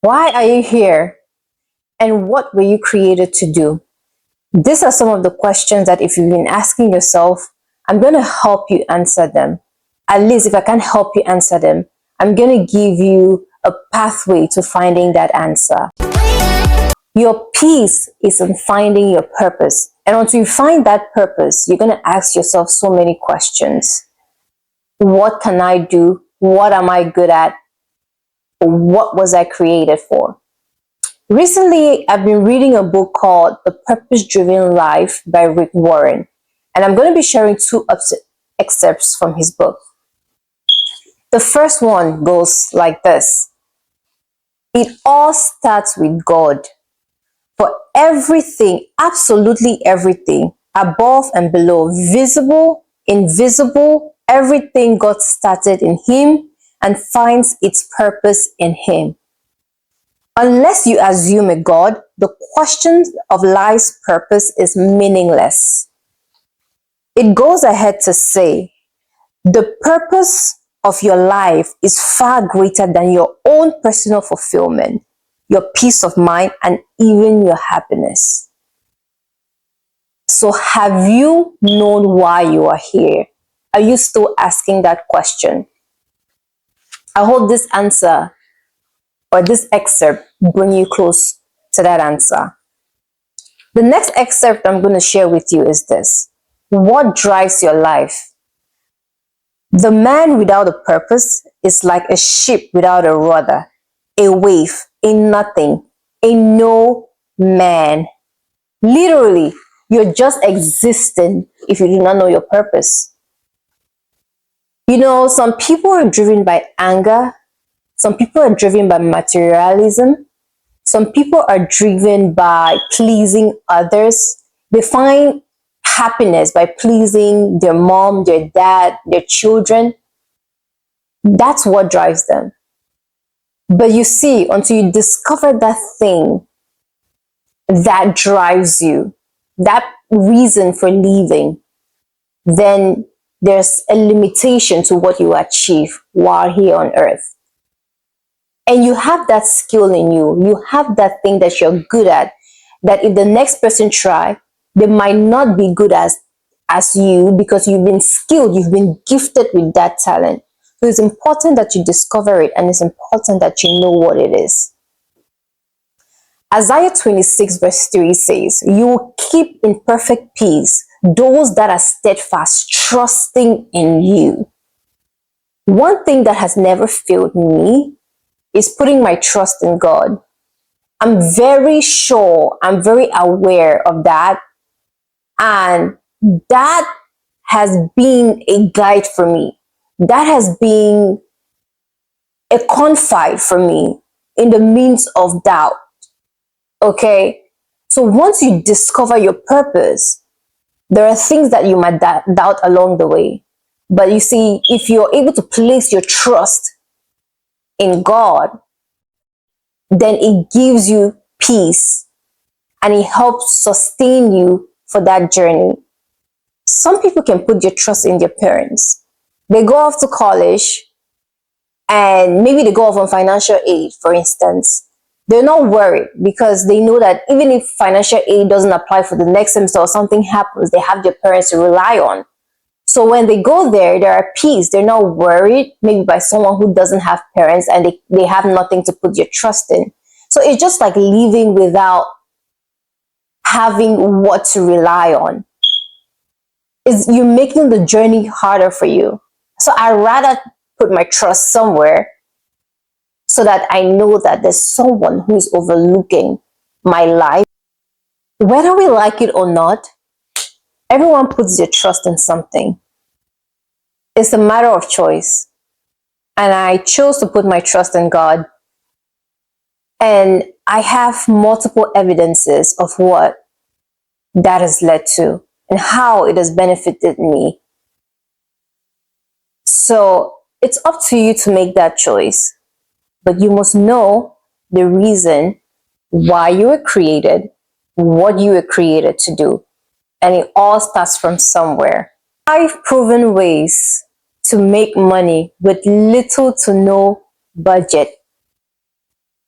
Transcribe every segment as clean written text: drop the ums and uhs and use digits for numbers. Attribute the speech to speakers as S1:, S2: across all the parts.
S1: Why are you here? And what were you created to do? These are some of the questions that if you've been asking yourself, I'm going to help you answer them. At least if I can't help you answer them, I'm going to give you a pathway to finding that answer. Your peace is in finding your purpose. And until you find that purpose, you're going to ask yourself so many questions. What can I do? What am I good at? What was I created for? Recently, I've been reading a book called The Purpose Driven Life by Rick Warren, and I'm going to be sharing two excerpts from his book. The first one goes like this: it all starts with God. For everything, absolutely everything, above and below, visible, invisible, everything got started in Him and finds its purpose in Him. Unless you assume a God, the question of life's purpose is meaningless. It goes ahead to say, the purpose of your life is far greater than your own personal fulfillment, your peace of mind, and even your happiness. So have you known why you are here? Are you still asking that question? I hope this answer or this excerpt bring you close to that answer. The next excerpt I'm going to share with you is this: what drives your life? The man without a purpose is like a ship without a rudder, a wave, a nothing, a no man. Literally, you're just existing if you do not know your purpose. You know, some people are driven by anger. Some people are driven by materialism. Some people are driven by pleasing others. They find happiness by pleasing their mom, their dad, their children. That's what drives them. But you see, until you discover that thing that drives you, that reason for living, then there's a limitation to what you achieve while here on earth. And you have that skill in you. You have that thing that you're good at, that if the next person try, they might not be good as you, because you've been skilled, you've been gifted with that talent. So it's important that you discover it, and it's important that you know what it is. Isaiah 26 verse 3 says, you will keep in perfect peace those that are steadfast, trusting in you. One thing that has never failed me is putting my trust in God. I'm very sure, I'm very aware of that. And that has been a guide for me. That has been a confide for me in the midst of doubt. Okay? So once you discover your purpose, there are things that you might doubt along the way. But you see, if you're able to place your trust in God, then it gives you peace and it helps sustain you for that journey. Some people can put their trust in their parents. They go off to college and maybe they go off on financial aid, for instance. They're not worried because they know that even if financial aid doesn't apply for the next semester or something happens, they have their parents to rely on. So when they go there, they're at peace. They're not worried, maybe by someone who doesn't have parents and they have nothing to put your trust in. So it's just like living without having what to rely on. You're making the journey harder for you. So I'd rather put my trust somewhere so that I know that there's someone who is overlooking my life. Whether we like it or not, everyone puts their trust in something. It's a matter of choice. And I chose to put my trust in God. And I have multiple evidences of what that has led to and how it has benefited me. So it's up to you to make that choice. But you must know the reason why you were created, what you were created to do. And it all starts from somewhere. 5 proven ways to make money with little to no budget.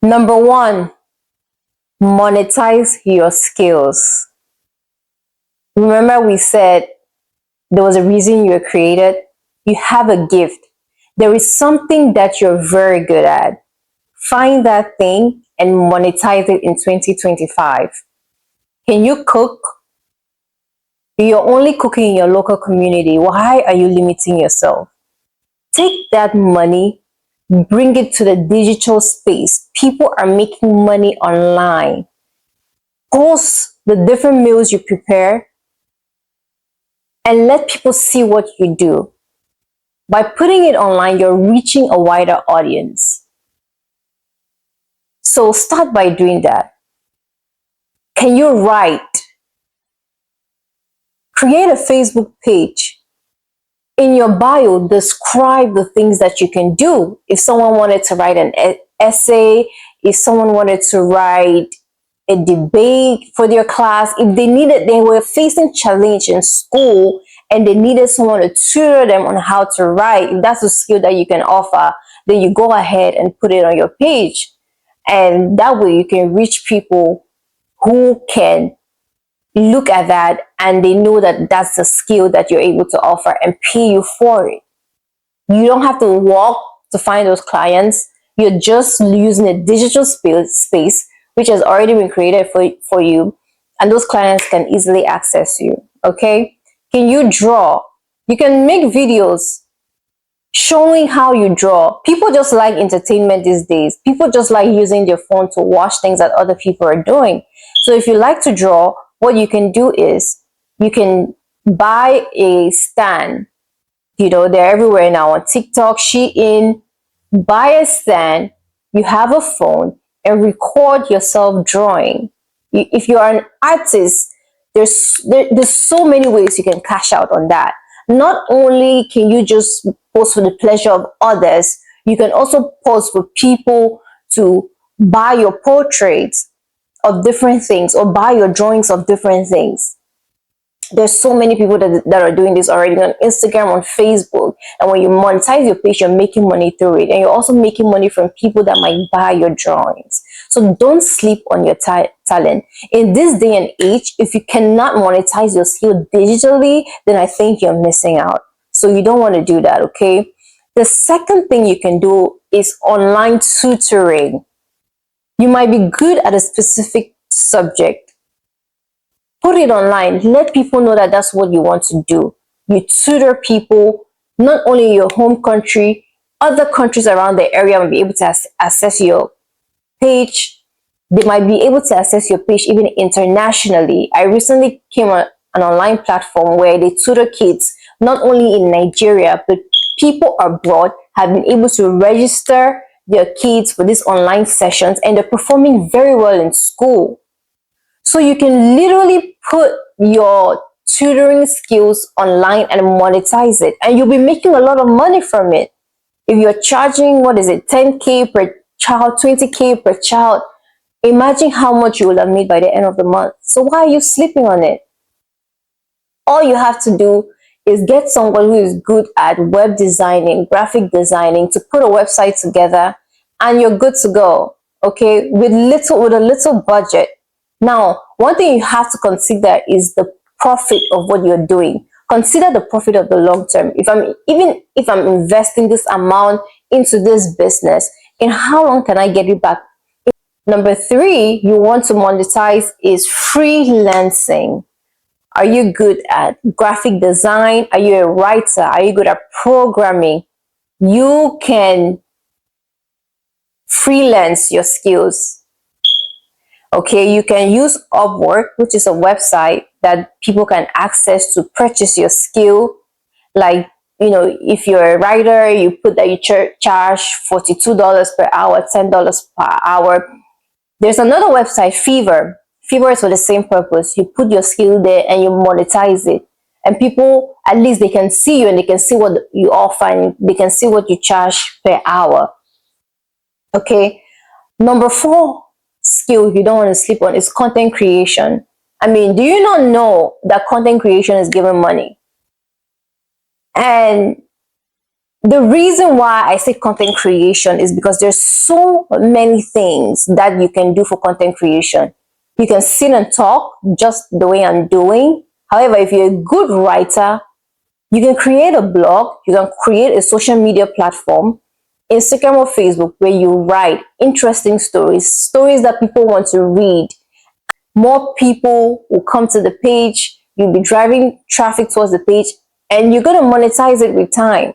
S1: Number one, monetize your skills. Remember, we said there was a reason you were created. You have a gift. There is something that you're very good at. Find that thing and monetize it in 2025. Can you cook? You're only cooking in your local community. Why are you limiting yourself? Take that money, bring it to the digital space. People are making money online. Post the different meals you prepare and let people see what you do. By putting it online, you're reaching a wider audience. So start by doing that. Can you write? Create a Facebook page. In your bio, describe the things that you can do. If someone wanted to write an essay, if someone wanted to write a debate for their class, if they were facing challenge in school and they needed someone to tutor them on how to write, if that's a skill that you can offer, then you go ahead and put it on your page. And that way you can reach people who can look at that and they know that that's the skill that you're able to offer and pay you for it. You don't have to walk to find those clients. You're just using a digital space which has already been created for you, and those clients can easily access you. Okay? Can you draw? You can make videos showing how you draw. People just like entertainment these days. People just like using their phone to watch things that other people are doing. So if you like to draw, what you can do is you can buy a stand. You know, they're everywhere now on TikTok, Shein. Buy a stand, you have a phone, and record yourself drawing. If you're an artist, there's so many ways you can cash out on that. Not only can you just post for the pleasure of others, you can also post for people to buy your portraits of different things or buy your drawings of different things. There's so many people that are doing this already on Instagram, on Facebook. And when you monetize your page, you're making money through it. And you're also making money from people that might buy your drawings. So don't sleep on your talent. In this day and age, if you cannot monetize your skill digitally, then I think you're missing out. So you don't want to do that, okay? The second thing you can do is online tutoring. You might be good at a specific subject. Put it online. Let people know that that's what you want to do. You tutor people, not only in your home country, other countries around the area will be able to access your page. They might be able to access your page even internationally. I recently came on an online platform where they tutor kids, not only in Nigeria, but people abroad have been able to register their kids for these online sessions, and they're performing very well in school. So you can literally put your tutoring skills online and monetize it, and you'll be making a lot of money from it. If you're charging, 10K per child, 20K per child, imagine how much you will have made by the end of the month. So why are you sleeping on it? All you have to do is get someone who is good at web designing, graphic designing, to put a website together, and you're good to go. Okay, with a little budget. Now, one thing you have to consider is the profit of what you're doing. Consider the profit of the long term. If I'm investing this amount into this business, in how long can I get it back? Number 3, you want to monetize is freelancing. Are you good at graphic design? Are you a writer? Are you good at programming? You can freelance your skills. Okay, you can use Upwork, which is a website that people can access to purchase your skill. Like, if you're a writer, you put that you charge $42 per hour, $10 per hour. There's another website, Fiverr. Fiverr is for the same purpose. You put your skill there and you monetize it. And people, at least they can see you and they can see what you offer and they can see what you charge per hour. Okay. Number 4 skill you don't want to sleep on is content creation. I mean, do you not know that content creation is giving money? And The reason why I say content creation is because there's so many things that you can do for content creation. You can sit and talk just the way I'm doing. However, if you're a good writer, you can create a blog, you can create a social media platform, Instagram or Facebook, where you write interesting stories, stories that people want to read. More people will come to the page, you'll be driving traffic towards the page, and you're going to monetize it with time.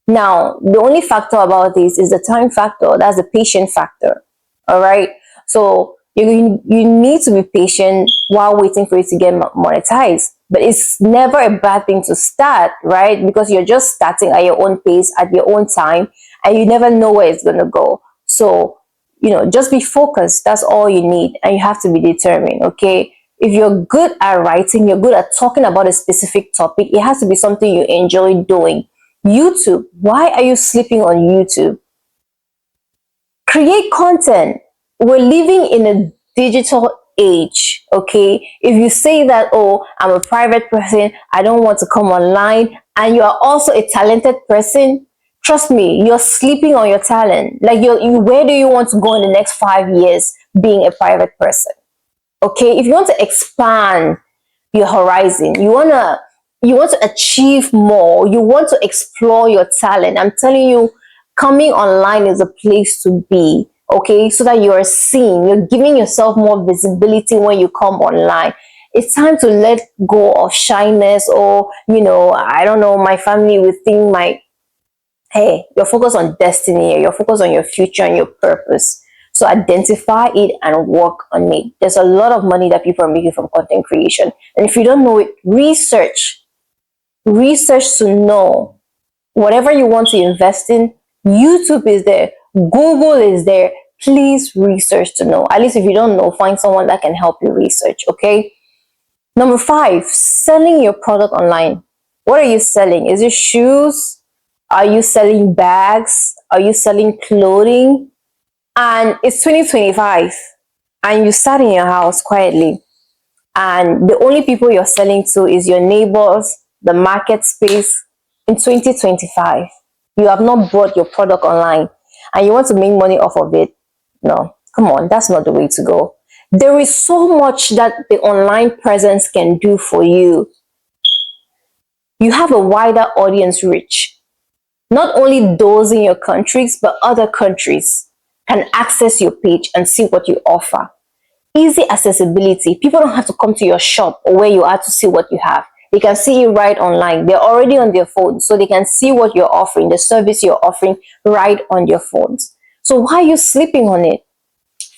S1: Now, the only factor about this is the time factor. That's the patient factor. All right. So you need to be patient while waiting for it to get monetized. But it's never a bad thing to start, right? Because you're just starting at your own pace, at your own time, and you never know where it's going to go. So, just be focused. That's all you need. And you have to be determined, okay? If you're good at writing, you're good at talking about a specific topic, it has to be something you enjoy doing. YouTube. Why are you sleeping on YouTube? Create content. We're living in a digital age, okay? If you say that, oh, I'm a private person, I don't want to come online, and you are also a talented person, trust me, you're sleeping on your talent. Like, where do you want to go in the next 5 years being a private person? Okay? If you want to expand your horizon, you want to achieve more, you want to explore your talent, I'm telling you, coming online is a place to be, okay? So that you're seen, you're giving yourself more visibility when you come online. It's time to let go of shyness, or I don't know, my family would think hey, you're focused on destiny, you're focused on your future and your purpose. So identify it and work on it. There's a lot of money that people are making from content creation. And if you don't know it, research to know. Whatever you want to invest in, YouTube is there, Google is there. Please research to know. At least if you don't know, find someone that can help you research, okay? Number 5, selling your product online. What are you selling? Is it shoes? Are you selling bags? Are you selling clothing? And it's 2025 and you sat in your house quietly, and the only people you're selling to is your neighbors, the market space. In 2025, you have not brought your product online and you want to make money off of it. No, come on, that's not the way to go. There is so much that the online presence can do for you. You have a wider audience reach. Not only those in your countries, but other countries can access your page and see what you offer. Easy accessibility. People don't have to come to your shop or where you are to see what you have. They can see you right online. They're already on their phone, so they can see what you're offering, the service you're offering right on their phones. So why are you sleeping on it?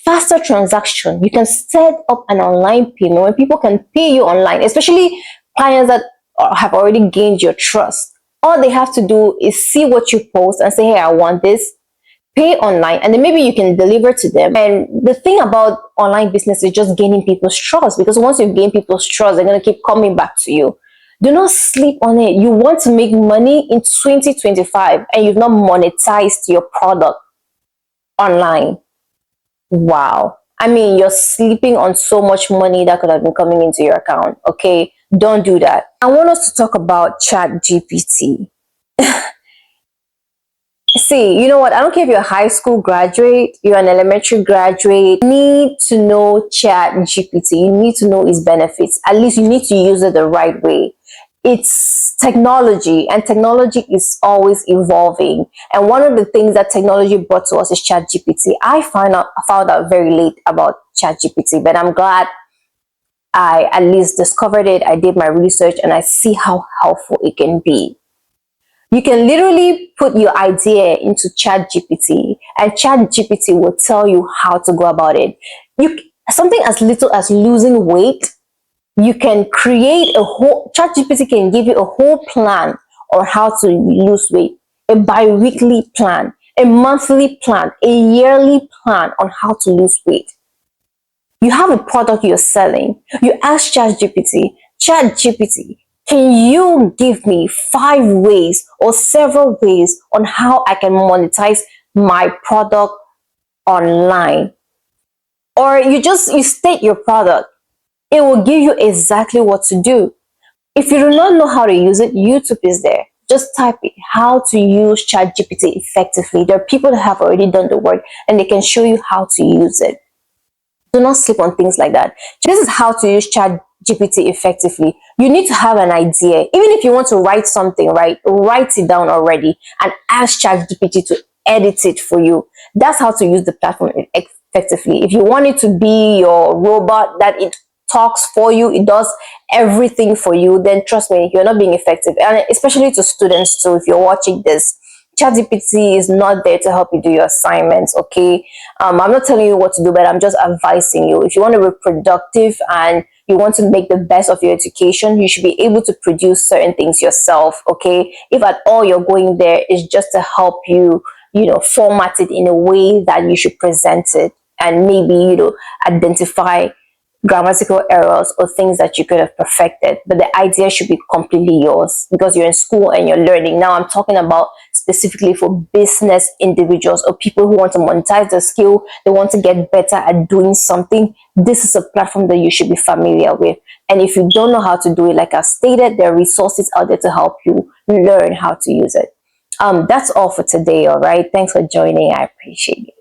S1: Faster transaction. You can set up an online payment when people can pay you online, especially clients that have already gained your trust. All they have to do is see what you post and say, hey, I want this. Pay online, and then maybe you can deliver to them. And the thing about online business is just gaining people's trust, because once you've gained people's trust, they're going to keep coming back to you. Do not sleep on it. You want to make money in 2025 and you've not monetized your product online. Wow. I mean, you're sleeping on so much money that could have been coming into your account. Okay, don't do that. I want us to talk about ChatGPT. See, you know what? I don't care if you're a high school graduate, you're an elementary graduate, you need to know ChatGPT. You need to know its benefits. At least you need to use it the right way. It's technology, and technology is always evolving. And one of the things that technology brought to us is ChatGPT. I found out very late about ChatGPT, but I'm glad I at least discovered it. I did my research and I see how helpful it can be. You can literally put your idea into ChatGPT, and ChatGPT will tell you how to go about it. Something as little as losing weight, you can create ChatGPT can give you a whole plan on how to lose weight, a bi-weekly plan, a monthly plan, a yearly plan on how to lose weight. You have a product you're selling. You ask ChatGPT, can you give me 5 ways or several ways on how I can monetize my product online? Or you state your product. It will give you exactly what to do. If you do not know how to use it, YouTube is there. Just type it, how to use ChatGPT effectively. There are people that have already done the work and they can show you how to use it. Do not sleep on things like that. This is how to use ChatGPT effectively. You need to have an idea. Even if you want to write something, right, write it down already and ask ChatGPT to edit it for you. That's how to use the platform effectively. If you want it to be your robot that it talks for you, it does everything for you, then trust me, you're not being effective. And especially to students too, if you're watching this, ChatGPT is not there to help you do your assignments, okay? I'm not telling you what to do, but I'm just advising you. If you want to be productive and you want to make the best of your education, you should be able to produce certain things yourself, okay? If at all you're going there, it's just to help you, format it in a way that you should present it and maybe, identify grammatical errors or things that you could have perfected, but the idea should be completely yours because you're in school and you're learning. Now I'm talking about specifically for business individuals or people who want to monetize their skill, they want to get better at doing something. This is a platform that you should be familiar with. And if you don't know how to do it, like I stated, there are resources out there to help you learn how to use it. That's all for today. All right, thanks for joining. I appreciate it.